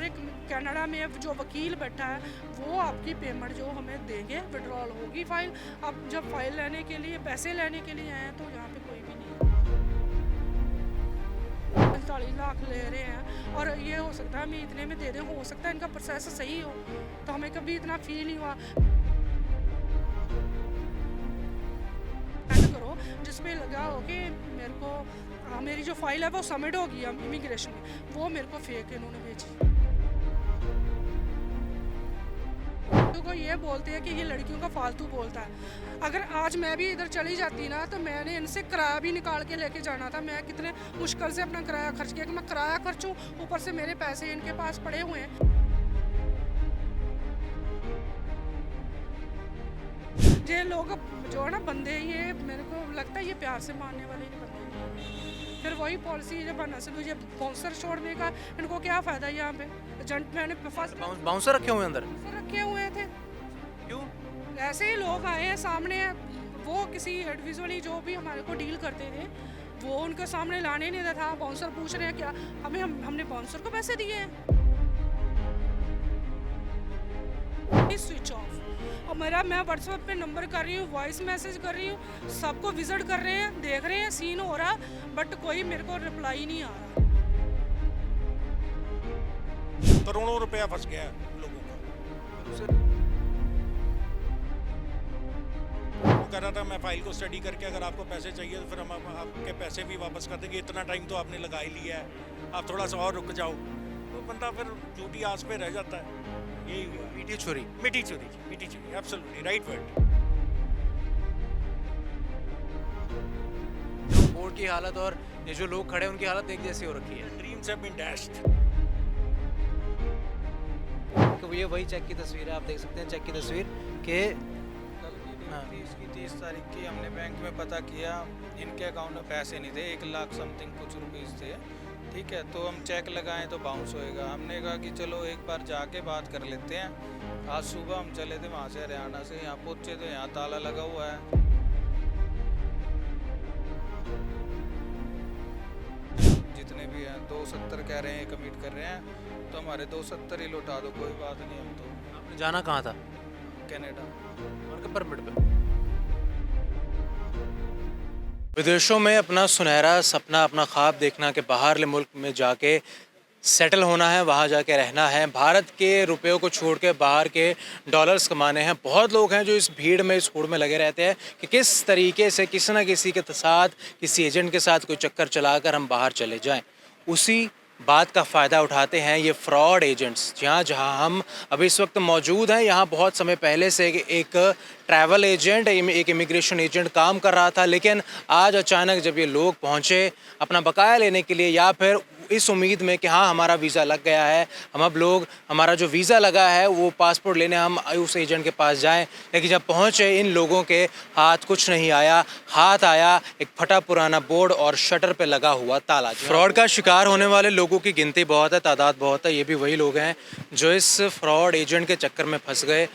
हमारे कनाडा में जो वकील बैठा है वो आपकी पेमेंट जो हमें देंगे, विड्रॉल होगी फाइल। अब जब फाइल लेने के लिए पैसे लेने के लिए आए हैं तो यहाँ पे कोई भी नहीं है। 45 लाख ले रहे हैं और ये हो सकता है हमें इतने में दे दें, हो सकता है इनका प्रोसेस सही हो, तो हमें कभी इतना फील नहीं हुआ। करो जिसपे लगा हो कि मेरे को मेरी जो फाइल है वो सबमिट हो गई इमिग्रेशन में, वो मेरे को फेक इन्होंने भेजी। को ये बोलते हैं कि ये लड़कियों का फालतू बोलता है। अगर आज मैं भी इधर चली जाती ना तो मैंने इनसे किराया भी निकाल के लेके जाना था। मैं कितने मुश्किल से अपना किराया खर्च किया कि मैं किराया खर्चूं, ऊपर से मेरे पैसे इनके पास पड़े हुए हैं। ये लोग जो है ना बंदे, ये मेरे को लगता है ये प्यार से मारने वाले नहीं बंदे। फिर वही पॉलिसी जब बनना से मुझे बाउंसर छोड़ने का इनको क्या फ़ायदा यहाँ पे। एजेंट मैंने फर्स्ट बाउंसर रखे हुए अंदर रखे हुए थे, क्यों? ऐसे ही लोग आए हैं सामने, वो किसी इंडिविजुअली जो भी हमारे को डील करते थे वो उनके सामने लाने नहीं देता था। बाउंसर पूछ रहे हैं क्या हमने बाउंसर को पैसे दिए हैं। Switch off. और मैं व्हाट्सएप पे नंबर कर रही हूँ, वॉइस मैसेज कर रही हूँ, सबको विजिट कर रहे हैं, देख रहे हैं सीन हो रहा, बट कोई मेरे को रिप्लाई नहीं आ रहा। करोड़ों रुपया फंस गया है लोगों का। वो कह रहा था मैं फाइल को स्टडी करके अगर आपको पैसे चाहिए तो फिर हम आपके पैसे भी वापस कर देंगे, इतना टाइम तो आपने लगा ही लिया है, आप थोड़ा सा और रुक जाओ। तो बंदा फिर झूठी आस पे रह जाता है। यही हुआ, मीठी छुरी। मीठी चोरी, एब्सोल्युटली राइट वर्ड। बोर्ड की हालत और ये जो लोग खड़े हैं उनकी हालत एक जैसी हो रखी है। Dreams have been dashed. तो ये वही चेक की तस्वीर है, आप देख सकते हैं चेक की तस्वीर कि कल की डेट थी इसकी 30 तारीख की। हमने बैंक में पता किया, इनके अकाउंट में पैसे नहीं थे, 1 लाख समथिंग कुछ रुपीस थे। ठीक है, तो हम चेक लगाएं तो बाउंस होएगा। हमने कहा कि चलो एक बार जाके बात कर लेते हैं। आज सुबह हम चले थे वहाँ से, हरियाणा से, यहाँ पहुँचे तो यहाँ ताला लगा हुआ है। जितने भी हैं 270 कह रहे हैं, कमिट कर रहे हैं, तो हमारे 270 ही लौटा दो, कोई बात नहीं। हम तो आपने जाना कहाँ था? कनाडा। वर्क परमिट पे। विदेशों में अपना सुनहरा सपना, अपना ख्वाब देखना कि बाहरले मुल्क में जाके सेटल होना है, वहाँ जाके रहना है, भारत के रुपयों को छोड़ के बाहर के डॉलर्स कमाने हैं। बहुत लोग हैं जो इस भीड़ में, इस होड़ में लगे रहते हैं कि किस तरीके से किसी न किसी के साथ, किसी एजेंट के साथ कोई चक्कर चलाकर हम बाहर चले जाएं। उसी बात का फ़ायदा उठाते हैं ये फ्रॉड एजेंट्स। जहाँ हम अभी इस वक्त मौजूद हैं, यहाँ बहुत समय पहले से एक ट्रैवल एजेंट, एक इमिग्रेशन एजेंट काम कर रहा था, लेकिन आज अचानक जब ये लोग पहुँचे अपना बकाया लेने के लिए, या फिर इस उम्मीद में कि हाँ हमारा वीज़ा लग गया है, हमारा जो वीज़ा लगा है वो पासपोर्ट लेने हम उस एजेंट के पास जाएं, लेकिन जब पहुँचे इन लोगों के हाथ कुछ नहीं आया। हाथ आया एक फटा पुराना बोर्ड और शटर पे लगा हुआ ताला। फ्रॉड का शिकार होने वाले लोगों की गिनती बहुत है, तादाद बहुत है। ये भी वही लोग हैं जो इस फ्रॉड एजेंट के चक्कर में फंस गए,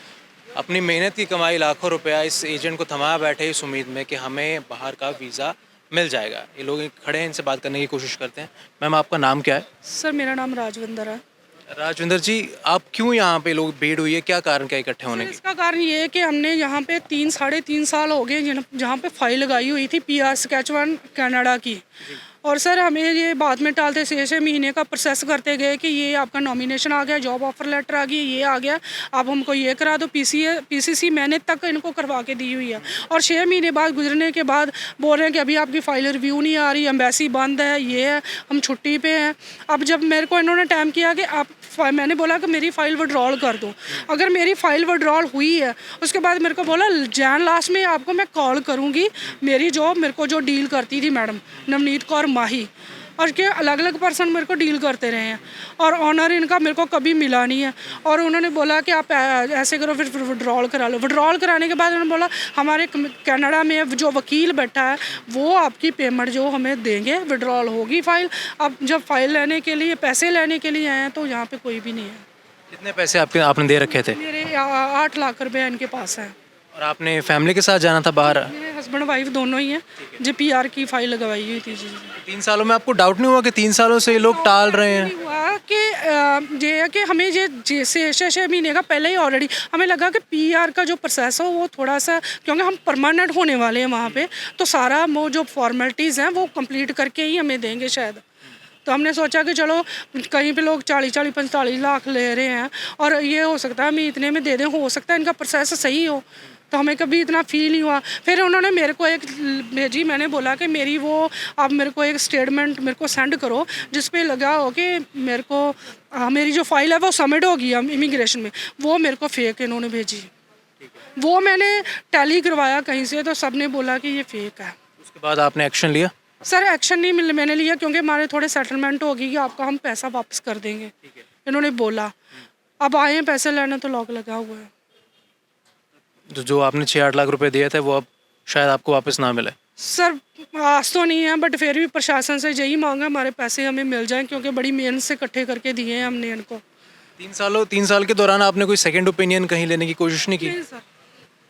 अपनी मेहनत की कमाई लाखों रुपया इस एजेंट को थमा बैठे इस उम्मीद में कि हमें बाहर का वीज़ा मिल जाएगा। ये लोग खड़े हैं, इनसे बात करने की कोशिश करते हैं। मैम आपका नाम क्या है? सर मेरा नाम राजविंदर है। राजविंदर जी, आप क्यों यहाँ पे लोग भीड़ हुई है, क्या कारण क्या इकट्ठे होने की? इसका कारण ये है कि हमने यहाँ पे 3-3.5 साल हो गए जहाँ पे फाइल लगाई हुई थी PR Saskatchewan कनाडा की। और सर हमें ये बाद में टालते 6 महीने का प्रोसेस करते गए कि ये आपका नॉमिनेशन आ गया, जॉब ऑफर लेटर आ गई, ये आ गया, अब हमको ये करा दो। PCC मैंने तक इनको करवा के दी हुई है, और 6 महीने बाद गुजरने के बाद बोल रहे हैं कि अभी आपकी फ़ाइल रिव्यू नहीं आ रही, एम्बेसी बंद है, ये है, हम छुट्टी पे हैं। अब जब मेरे को इन्होंने टाइम किया कि मैंने बोला कि मेरी फ़ाइल विड्रॉल कर दो। अगर मेरी फ़ाइल विड्रॉल हुई है उसके बाद मेरे को बोला जैन लास्ट में आपको मैं कॉल करूँगी। मेरी जॉब मेरे को जो डील करती थी मैडम नवनीत कौर माही, और के अलग अलग पर्सन मेरे को डील करते रहे हैं, और ऑनर इनका मेरे को कभी मिला नहीं है। और उन्होंने बोला कि आप ऐसे करो, फिर विड्रॉल करा लो। विड्रॉल कराने के बाद उन्होंने बोला हमारे कनाडा में जो वकील बैठा है वो आपकी पेमेंट जो हमें देंगे, विड्रॉल होगी फाइल। अब जब फाइल लेने के लिए पैसे लेने के लिए आए हैं तो यहाँ पे कोई भी नहीं है। कितने पैसे आपने दे रखे थे? मेरे 8 लाख रुपये इनके पास है। और आपने फैमिली के साथ जाना था बाहर? मेरे हस्बैंड वाइफ दोनों ही हैं, जो PR की फाइल लगवाई हुई थी। 3 सालों में आपको डाउट नहीं हुआ कि 3 सालों से ये लोग टाल रहे हैं? नहीं हुआ ये है कि हमें ये जैसे 6 महीने का पहले ही ऑलरेडी हमें लगा कि पीआर का जो प्रोसेस हो वो थोड़ा सा, क्योंकि हम परमानेंट होने वाले हैं वहाँ पे, तो सारा वो जो फॉर्मेलिटीज़ हैं वो कंप्लीट करके ही हमें देंगे शायद। तो हमने सोचा कि चलो कहीं पे लोग 40-45 लाख ले रहे हैं और ये हो सकता है हमें इतने में दे दें, हो सकता है इनका प्रोसेस सही हो, तो हमें कभी इतना फील नहीं हुआ। फिर उन्होंने मेरे को एक भेजी, मैंने बोला कि मेरी वो आप मेरे को एक स्टेटमेंट मेरे को सेंड करो जिस पे लगा हो कि मेरे को मेरी जो फाइल है वो सबमिट होगी इमिग्रेशन में, वो मेरे को फेक इन्होंने भेजी। वो मैंने टैली करवाया कहीं से, तो सब ने बोला कि ये फेक है। उसके बाद आपने एक्शन लिया? सर एक्शन नहीं मैंने लिया, क्योंकि हमारे थोड़े सेटलमेंट होगी कि आपका हम पैसा वापस कर देंगे, इन्होंने बोला। अब आए हैं पैसे लेने तो लॉक लगा हुआ है। जो आपने 6-8 लाख रुपए दिए थे वो अब शायद आपको वापस ना मिले। सर आस तो नहीं है, बट फिर भी प्रशासन से यही मांगा हमारे पैसे हमें मिल जाएं, क्योंकि बड़ी मेहनत से इकट्ठे करके दिए हैं हमने इनको। 3 साल के दौरान आपने कोई सेकंड ओपिनियन कहीं लेने की कोशिश नहीं की? नहीं सर,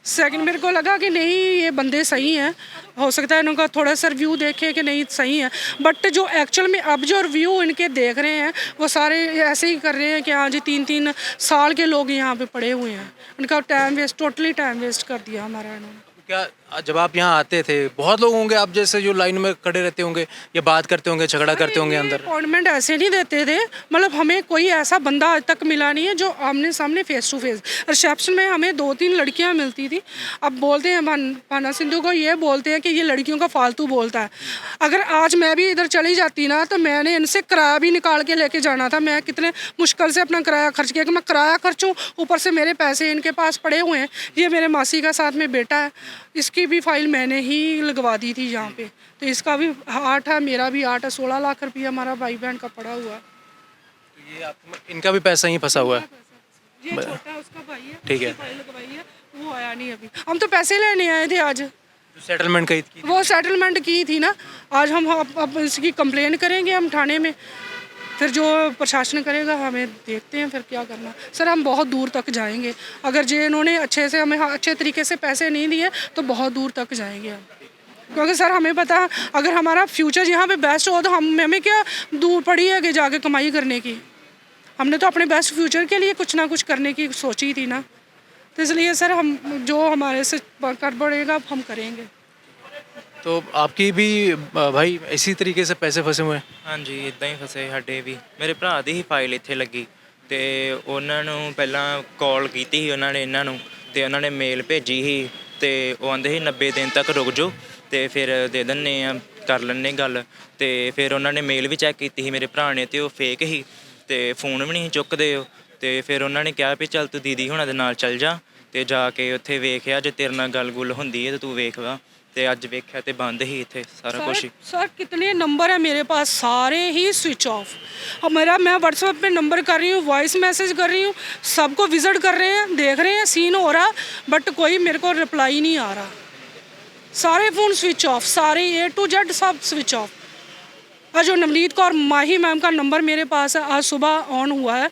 सेकंड मेरे को लगा कि नहीं ये बंदे सही हैं, हो सकता है इनका थोड़ा सा रिव्यू देखे कि नहीं सही है, बट जो एक्चुअल में अब जो रिव्यू इनके देख रहे हैं वो सारे ऐसे ही कर रहे हैं कि हाँ जी 3-3 साल के लोग यहाँ पे पड़े हुए हैं, इनका time waste, totally time waste कर दिया हमारा इन्होंने। क्या जब आप यहाँ आते थे बहुत लोग होंगे आप जैसे जो लाइन में खड़े रहते होंगे या बात करते होंगे, झगड़ा करते होंगे अंदर? अपॉइंटमेंट ऐसे नहीं देते थे, मतलब हमें कोई ऐसा बंदा आज तक मिला नहीं है जो आमने सामने फेस टू फेस। रिसेप्शन में हमें 2-3 लड़कियां मिलती थी। अब बोलते हैं भाना सिंधु को ये बोलते हैं कि ये लड़कियों का फालतू बोलता है। अगर आज मैं भी इधर चली जाती ना तो मैंने इनसे किराया भी निकाल के लेके जाना था। मैं कितने मुश्किल से अपना किराया खर्च किया कि मैं किराया खर्चूँ, ऊपर से मेरे पैसे इनके पास पड़े हुए हैं। ये मेरे मासी का साथ में बेटा है, इसकी भी फाइल मैंने ही लगवा दी थी यहाँ पे, तो इसका भी 8 है, मेरा भी 8 है। 16 लाख रुपया हमारा भाई बहन का पड़ा हुआ है। तो ये इनका भी पैसा ही फंसा हुआ है? ये छोटा है उसका भाई है, ठीक है। उसकी फाइल लगवाई है, वो आया नहीं अभी। हम तो पैसे लेने आए थे आज, जो सेटलमेंट की थी वो सेटलमेंट की थी ना। आज हम अब इसकी कंप्लेन करेंगे हम थाने में, फिर जो प्रशासन करेगा हमें देखते हैं फिर क्या करना। सर हम बहुत दूर तक जाएंगे, अगर जे इन्होंने अच्छे से हमें अच्छे तरीके से पैसे नहीं दिए तो बहुत दूर तक जाएंगे हम, क्योंकि सर हमें पता अगर हमारा फ्यूचर यहाँ पे बेस्ट हो तो हमें क्या दूर पड़ी है कि जाके कमाई करने की। हमने तो अपने बेस्ट फ्यूचर के लिए कुछ ना कुछ करने की सोची थी ना, तो इसलिए सर हम जो हमारे से कर पड़ेगा हम करेंगे। तो आपकी भी भाई इसी तरीके से पैसे फंसे हुए हैं? हाँ जी इਦਾਂ ਹੀ ਫਸੇ ਸਾਡੇ ਵੀ। ਮੇਰੇ ਭਰਾ ਦੀ ਹੀ ਫਾਈਲ ਇੱਥੇ ਲੱਗੀ ਤੇ ਉਹਨਾਂ ਨੂੰ ਪਹਿਲਾਂ ਕਾਲ ਕੀਤੀ ਸੀ ਉਹਨਾਂ ਨੇ ਇਹਨਾਂ ਨੂੰ, ਤੇ ਉਹਨਾਂ ਨੇ ਮੇਲ ਭੇਜੀ ਸੀ ਤੇ ਉਹ ਆਂਦੇ ਸੀ 90 ਦਿਨ ਤੱਕ ਰੁਕ ਜਾਓ ਤੇ ਫਿਰ ਦੇ ਦਿੰਨੇ ਆ, ਕਰ ਲੈਣੇ ਗੱਲ। ਤੇ ਫਿਰ ਉਹਨਾਂ ਨੇ ਮੇਲ ਵੀ ਚੈੱਕ ਕੀਤੀ ਸੀ ਮੇਰੇ ਭਰਾ ਨੇ ਤੇ ਉਹ ਫੇਕ ਸੀ ਤੇ ਫੋਨ ਵੀ ਨਹੀਂ ਚੁੱਕਦੇ ਉਹ। ਤੇ ਫਿਰ ਉਹਨਾਂ ਨੇ ਕਿਹਾ ਵੀ ਚੱਲ ਤੂੰ ਦੀਦੀ ਹੁਣਾਂ ਦੇ ਨਾਲ ਚੱਲ ਜਾ ਤੇ ਜਾ ਕੇ ਉੱਥੇ ਵੇਖਿਆ ਜੇ ਤੇਰੇ ਨਾਲ ਗੱਲ ਗੁੱਲ ਹੁੰਦੀ ਹੈ ਤੇ ਤੂੰ ਵੇਖ ਵਾ। ਤੇ ਅੱਜ ਵੇਖਿਆ ਤੇ ਬੰਦ ਹੀ ਇੱਥੇ ਸਾਰਾ ਕੁਝ ਹੀ। सर कितने नंबर है मेरे पास, सारे ही स्विच ऑफ। और मेरा मैं व्हाट्सएप पे नंबर कर रही हूँ, वॉइस मैसेज कर रही हूँ, सबको विजिट कर रहे हैं, देख रहे हैं सीन हो रहा, बट कोई मेरे को रिप्लाई नहीं आ रहा। सारे फ़ोन स्विच ऑफ, सारे A to Z सब स्विच ऑफ। और जो नवनीत कौर माही मैम का नंबर मेरे पास है, आज सुबह ऑन हुआ है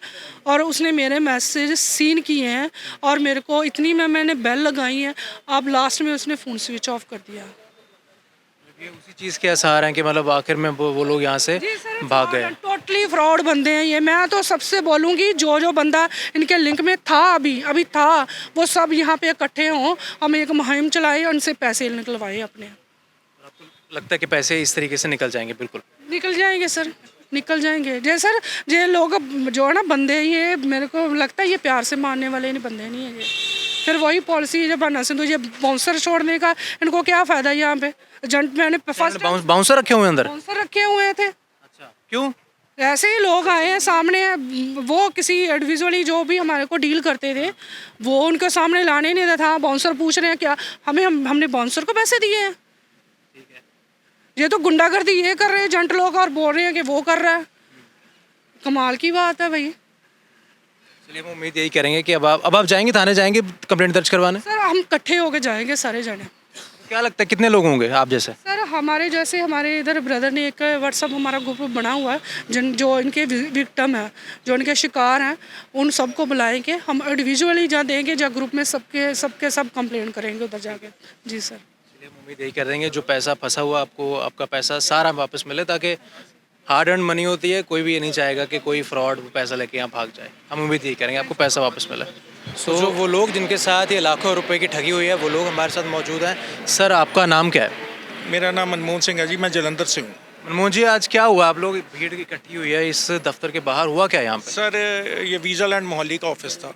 और उसने मेरे मैसेज सीन किए हैं और मेरे को इतनी मैंने बेल लगाई है, अब लास्ट में उसने फ़ोन स्विच ऑफ कर दिया। ये उसी चीज़ के आसार हैं कि मतलब आखिर में वो लोग यहाँ से भाग गए। टोटली फ्रॉड बंदे हैं ये। मैं तो सबसे बोलूँगी जो बंदा इनके लिंक में था अभी था, वो सब यहाँ पे इकट्ठे हों, हम एक मुहिम चलाएं, उनसे पैसे निकलवाएं अपने। लगता है कि पैसे इस तरीके से निकल जाएंगे? बिल्कुल निकल जाएंगे सर, निकल जाएंगे। जे सर ये लोग जो है ना बंदे, ये मेरे को लगता है ये प्यार से मारने वाले नहीं बंदे नहीं है ये। फिर वही पॉलिसी जब भाना सिंधु ये बाउंसर छोड़ने का इनको क्या फ़ायदा यहाँ पे। एजेंट मैंने फर्स्ट बाउंसर रखे हुए अंदर? बाउंसर रखे हुए थे। अच्छा, क्यों? ऐसे ही लोग आए हैं सामने, वो किसी इंडिविजुअली जो भी हमारे को डील करते थे वो उनके सामने लाने नहीं देता था। बाउंसर पूछ रहे हैं क्या हमने बाउंसर को पैसे दिए हैं? ये तो गुंडागर्दी ये कर रहे हैं एजेंट लोग और बोल रहे हैं कि वो कर रहा है। कमाल की बात है भाई। चलिए हम उम्मीद यही करेंगे कि अब आप जाएंगे, थाने जाएंगे कंप्लेंट दर्ज करवाने? सर हम इकट्ठे होके जाएंगे सारे जने। क्या लगता है कितने लोग होंगे आप जैसे? सर हमारे जैसे हमारे इधर ब्रदर ने एक व्हाट्सअप हमारा ग्रुप बना हुआ है जो इनके विक्टिम है, जो इनके शिकार हैं, उन सबको बुलाएंगे हम इंडिविजुअली जहाँ देंगे, जहाँ ग्रुप में सबके सब कंप्लेंट करेंगे उधर जाके। जी सर। चलिए हम उम्मीद यही कर देंगे जो पैसा फंसा हुआ आपको आपका पैसा सारा वापस मिले, ताकि हार्ड अर्न मनी होती है, कोई भी ये नहीं चाहेगा कि कोई फ्रॉड पैसा लेके यहाँ भाग जाए। हम उम्मीद यही करेंगे आपको पैसा वापस मिले। सो जो वो लोग जिनके साथ ये लाखों रुपए की ठगी हुई है वो लोग हमारे साथ मौजूद हैं। सर आपका नाम क्या है? मेरा नाम मनमोहन सिंह है जी, मैं जलंधर से हूँ। मनमोहन जी आज क्या हुआ? आप लोग भीड़ इकट्ठी हुई है इस दफ्तर के बाहर, हुआ क्या यहाँ पे? सर ये वीज़ा लैंड मोहाली का ऑफिस था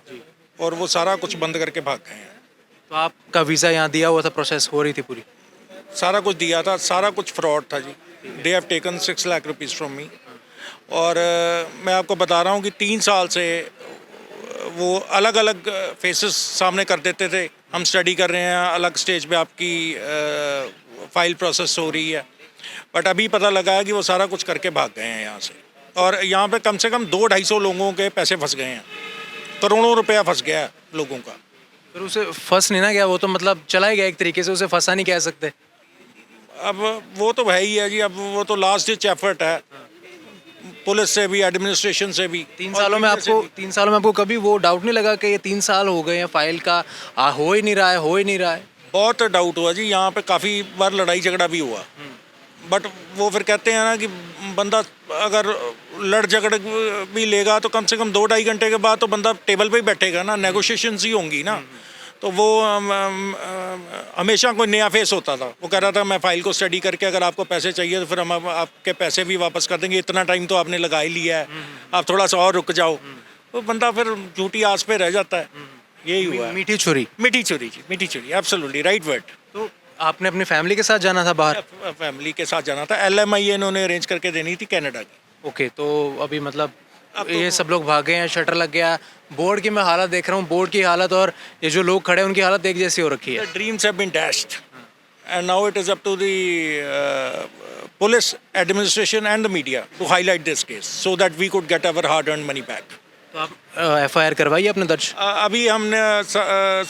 और वो सारा कुछ बंद करके भाग गए हैं। तो आपका वीज़ा यहाँ दिया हुआ था, प्रोसेस हो रही थी पूरी? सारा कुछ दिया था, सारा कुछ फ्रॉड था जी। They have taken 6 lakh rupees from me. और मैं आपको बता रहा हूँ कि 3 साल से वो अलग अलग फेसेस सामने कर देते थे। हम स्टडी कर रहे हैं, अलग स्टेज पे आपकी फ़ाइल प्रोसेस हो रही है, बट अभी पता लगा है कि वो सारा कुछ करके भाग गए हैं यहाँ से। और यहाँ पे कम से कम 200-250 लोगों के पैसे फंस गए हैं, करोड़ों रुपया फंस गया है लोगों का। फिर उसे फंस नहीं ना गया, वो तो मतलब चला ही गया एक तरीके से, उसे फंसा नहीं कह सकते। अब वो तो है ही है जी, अब वो तो लास्ट डिच एफर्ट है, पुलिस से भी, एडमिनिस्ट्रेशन से भी। 3 सालों में आपको कभी वो डाउट नहीं लगा कि ये 3 साल हो गए हैं फाइल का, हो ही नहीं रहा है, हो ही नहीं रहा है? बहुत डाउट हुआ जी, यहाँ पे काफ़ी बार लड़ाई झगड़ा भी हुआ, बट वो फिर कहते हैं ना कि बंदा अगर लड़ झगड़ भी लेगा तो कम से कम 2-2.5 घंटे के बाद तो बंदा टेबल पे ही बैठेगा ना, नेगोशिएशंस ही होंगी ना। तो वो हमेशा कोई नया फेस होता था। वो कह रहा था मैं फ़ाइल को स्टडी करके अगर आपको पैसे चाहिए तो फिर हम आपके पैसे भी वापस कर देंगे, इतना टाइम तो आपने लगा ही लिया है, आप थोड़ा सा और रुक जाओ। तो बंदा फिर झूठी आस पे रह जाता है। यही हुआ है। मीठी छुरी। मीठी चोरी जी, मीठी चोरी, एब्सोल्युटली राइट वर्ड। तो आपने अपनी फैमिली के साथ जाना था बाहर? फैमिली के साथ जाना था, LMI इन्होंने अरेंज करके देनी थी कनाडा की। ओके, तो अभी मतलब ये सब लोग भागे हैं, शटर लग गया। बोर्ड की मैं हालत देख रहा हूँ, बोर्ड की हालत और ये जो लोग खड़े हैं उनकी हालत एक जैसी हो रखी है। The dreams have been dashed, and now it is up to the police, administration, and the media to highlight this case so that we could get our hard-earned money back. तो आप FIR करवाइए आपने दर्ज? अभी हमने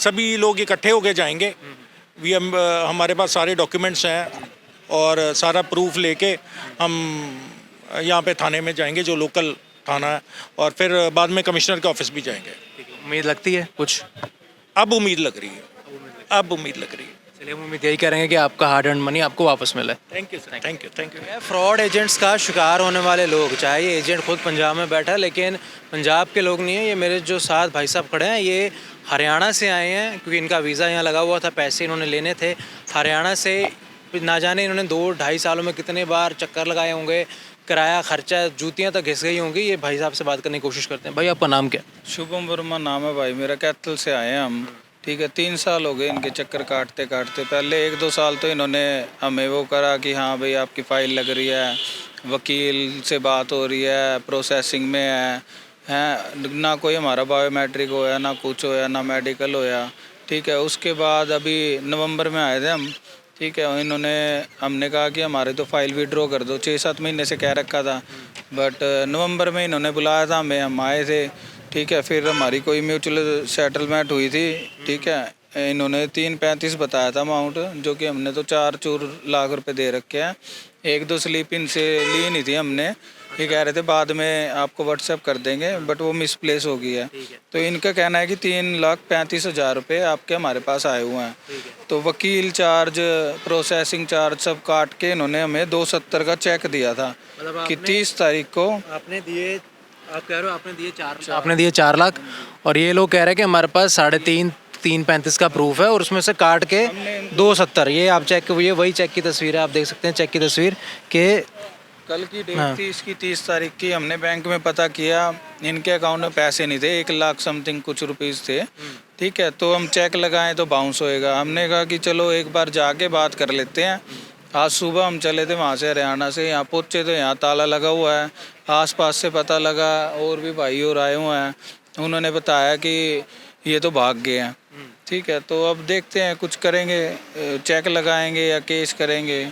सभी लोग इकट्ठे होके जाएंगे। हमारे पास सारे डॉक्यूमेंट्स हैं और सारा प्रूफ लेके हम यहाँ पे थाने में जाएंगे, जो लोकल थाना है, और फिर बाद में कमिश्नर के ऑफिस भी जाएंगे। उम्मीद लगती है कुछ? अब उम्मीद लग रही है, अब उम्मीद लग रही है। चलिए, हम उम्मीद यही करेंगे कि आपका हार्ड अर्न मनी आपको वापस मिले। Thank you sir, thank you, thank you. Fraud agents का शिकार होने वाले लोग, चाहे ये एजेंट खुद पंजाब में बैठा है, लेकिन पंजाब के लोग नहीं है। ये मेरे जो साथ भाई साहब खड़े हैं, ये हरियाणा से आए हैं क्योंकि इनका वीज़ा यहाँ लगा हुआ था, पैसे इन्होंने लेने थे हरियाणा से। ना जाने इन्होंने 2-2.5 सालों में कितने बार चक्कर लगाए होंगे, किराया खर्चा, जूतियाँ तक घिस गई होंगी। ये भाई साहब से बात करने की कोशिश करते हैं। भाई आपका नाम क्या? शुभम वर्मा नाम है भाई मेरा, कैथल से आए हैं हम। ठीक है, 3 साल हो गए इनके चक्कर काटते काटते। पहले 1-2 साल तो इन्होंने हमें वो करा कि हाँ भाई आपकी फ़ाइल लग रही है, वकील से बात हो रही है, प्रोसेसिंग में है ना, कोई हमारा बायोमेट्रिक होया ना, कुछ होया ना, मेडिकल होया। ठीक है, उसके बाद अभी नवंबर में आए थे हम। ठीक है, इन्होंने हमने कहा कि हमारे तो फाइल विड्रॉ कर दो, 6-7 महीने से कह रखा था, बट नवंबर में इन्होंने बुलाया था हमें, हम आए थे। ठीक है, फिर हमारी कोई म्यूचुअल सेटलमेंट हुई थी। ठीक है, इन्होंने 3.35 बताया था अमाउंट, जो कि हमने तो 4 लाख रुपए दे रखे हैं। 1-2 स्लिप इनसे ली नहीं थी हमने, ये कह रहे थे बाद में आपको व्हाट्सएप कर देंगे, बट वो मिसप्लेस हो गई है। तो इनका कहना है कि 3,35,000 रुपये आपके हमारे पास आए हुए हैं। तो वकील चार्ज, प्रोसेसिंग चार्ज सब काट के इन्होंने हमें 270 का चेक दिया था कि 30 तारीख को आपने दिए, आप कह रहे हो आपने दिए 4 लाख, और ये लोग कह रहे हैं कि हमारे पास 3.35 का प्रूफ है और उसमें से काट के 270। ये आप चेक, ये वही चेक की तस्वीर है, आप देख सकते हैं चेक की तस्वीर के कल की डेट थी इसकी 30 तारीख की। हमने बैंक में पता किया, इनके अकाउंट में पैसे नहीं थे, 1 लाख समथिंग कुछ रुपीस थे। ठीक है, तो हम चेक लगाएं तो बाउंस होएगा। हमने कहा कि चलो एक बार जाके बात कर लेते हैं। आज सुबह हम चले थे वहाँ से हरियाणा से, यहाँ पहुँचे तो यहाँ ताला लगा हुआ है। आसपास से पता लगा, और भी भाई और आए हुए हैं, उन्होंने बताया कि ये तो भाग गए हैं। ठीक है, तो अब देखते हैं कुछ करेंगे, चेक लगाएंगे या केस करेंगे।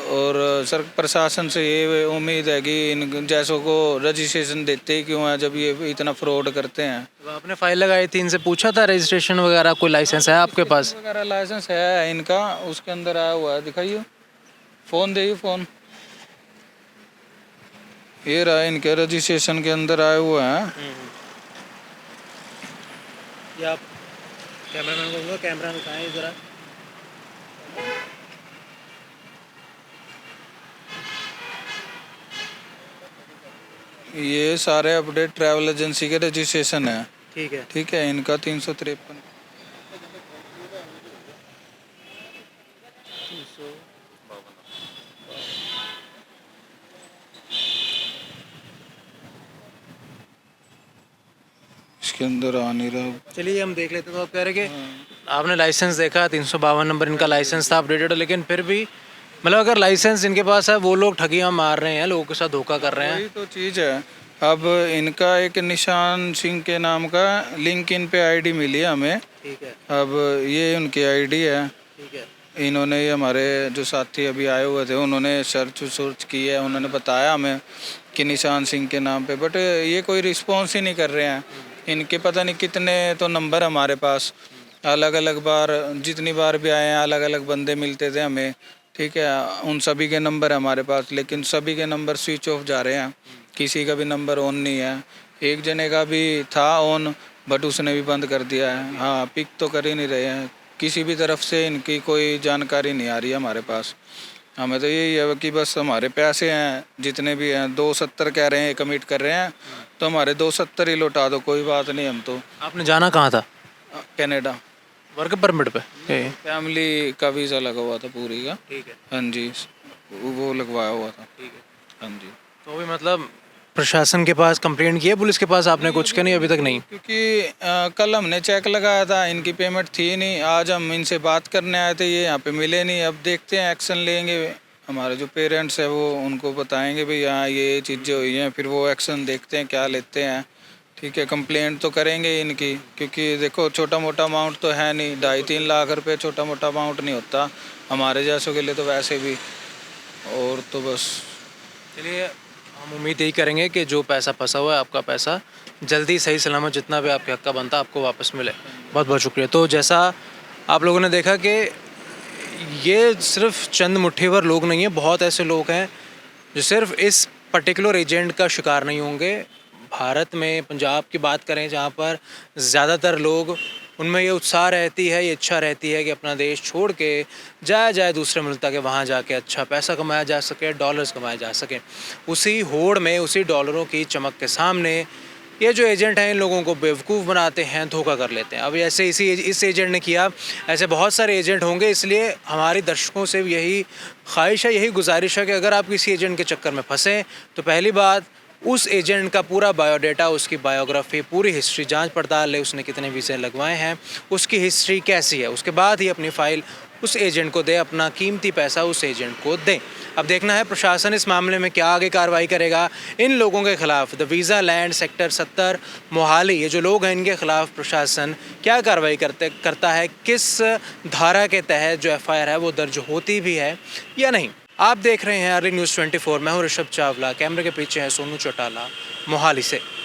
और सर प्रशासन से ये उम्मीद है कि इन जैसों को रजिस्ट्रेशन देते ही क्यों है जब ये इतना फ्रॉड करते हैं। तो आपने फाइल लगाई थी, इनसे पूछा था रजिस्ट्रेशन वगैरह, कोई लाइसेंस है आपके पास? वगैरह लाइसेंस है इनका, उसके अंदर आया हुआ है, दिखाइए, फ़ोन दे, फ़ोन ये रहा, इनके रजिस्ट्रेशन के अंदर आए हुए हैं। ये आप कैमरामैन को बोलो, कैमरा दिखाएं ज़रा। ये सारे अपडेट ट्रैवल एजेंसी के रजिस्ट्रेशन है। ठीक है। ठीक है, इनका 353। इसके अंदर आ नहीं रहा। चलिए हम देख लेते हैं। तो आप कह रहे कि आपने लाइसेंस देखा, 352 नंबर इनका लाइसेंस था अपडेटेड, लेकिन फिर भी मतलब अगर लाइसेंस इनके पास है, वो लोग ठगियां मार रहे हैं, लोगों के साथ धोखा कर रहे हैं। वही तो चीज़ है। अब इनका एक निशान सिंह के नाम का लिंक इन पे आईडी मिली है हमें। ठीक है। अब ये उनकी आईडी है। ठीक है। इन्होंने ये हमारे जो साथी अभी आए हुए थे उन्होंने सर्च की है, उन्होंने बताया हमें कि निशान सिंह के नाम पे, बट ये कोई रिस्पॉन्स ही नहीं कर रहे हैं। इनके पता नहीं कितने तो नंबर हमारे पास, अलग अलग बार, जितनी बार भी आए हैं अलग अलग बंदे मिलते थे हमें। ठीक है, उन सभी के नंबर है हमारे पास, लेकिन सभी के नंबर स्विच ऑफ जा रहे हैं, किसी का भी नंबर ऑन नहीं है। एक जने का भी था ऑन, बट उसने भी बंद कर दिया है। हाँ, पिक तो कर ही नहीं रहे हैं, किसी भी तरफ से इनकी कोई जानकारी नहीं आ रही है हमारे पास। हमें तो यही है कि बस हमारे पैसे हैं जितने भी हैं, 270 कह रहे हैं, कमिट कर रहे हैं, तो हमारे 270 ही लौटा दो, कोई बात नहीं। हम तो आपने जाना कहाँ था? कनाडा वर्क परमिट पे? फैमिली का वीज़ा लगा हुआ था पूरी का। ठीक है। हाँ जी, वो लगवाया हुआ था। ठीक है। हाँ जी, तो भी मतलब प्रशासन के पास कंप्लेंट की है, पुलिस के पास आपने कुछ किया नहीं अभी तक? नहीं, क्योंकि कल हमने चेक लगाया था, इनकी पेमेंट थी नहीं। आज हम इनसे बात करने आए थे, ये यहाँ पे मिले नहीं। अब देखते हैं, एक्शन लेंगे। हमारे जो पेरेंट्स हैं वो उनको बताएंगे भाई यहाँ ये चीज़ें हुई हैं, फिर वो एक्शन देखते हैं क्या लेते हैं। ठीक है, कंप्लेंट तो करेंगे इनकी, क्योंकि देखो छोटा मोटा अमाउंट तो है नहीं, 2.5-3 लाख रुपए छोटा मोटा अमाउंट नहीं होता हमारे जैसों के लिए तो वैसे भी। और तो बस चलिए हम उम्मीद यही करेंगे कि जो पैसा फंसा हुआ है, आपका पैसा जल्दी सही सलामत जितना भी आपके हक का बनता आपको वापस मिले। बहुत बहुत शुक्रिया। तो जैसा आप लोगों ने देखा कि ये सिर्फ चंद मुट्ठी भर लोग नहीं हैं, बहुत ऐसे लोग हैं जो सिर्फ इस पर्टिकुलर एजेंट का शिकार नहीं होंगे। भारत में पंजाब की बात करें जहाँ पर ज़्यादातर लोग, उनमें ये उत्साह रहती है, ये इच्छा रहती है कि अपना देश छोड़ के जाया जाए दूसरे मुल्क ताकि वहाँ जाके अच्छा पैसा कमाया जा सके, डॉलर्स कमाए जा सके। उसी होड़ में, उसी डॉलरों की चमक के सामने ये जो एजेंट हैं इन लोगों को बेवकूफ़ बनाते हैं, धोखा कर लेते हैं। अब ऐसे इस एजेंट ने किया, ऐसे बहुत सारे एजेंट होंगे। इसलिए हमारी दर्शकों से यही ख्वाहिश है, यही गुजारिश है कि अगर आप किसी एजेंट के चक्कर में फंसें तो पहली बात, उस एजेंट का पूरा बायोडाटा, उसकी बायोग्राफी, पूरी हिस्ट्री जांच पड़ताल ले, उसने कितने वीज़े लगवाए हैं, उसकी हिस्ट्री कैसी है, उसके बाद ही अपनी फ़ाइल उस एजेंट को दे, अपना कीमती पैसा उस एजेंट को दें। अब देखना है प्रशासन इस मामले में क्या आगे कार्रवाई करेगा इन लोगों के खिलाफ। The visa land sector 70 Mohali, ये जो लोग हैं इनके खिलाफ प्रशासन क्या कार्रवाई करता है, किस धारा के तहत जो FIR है वो दर्ज होती भी है या नहीं। आप देख रहे हैं अर्ली न्यूज़ 24। मैं हूँ ऋषभ चावला, कैमरे के पीछे है सोनू चौटाला, मोहाली से।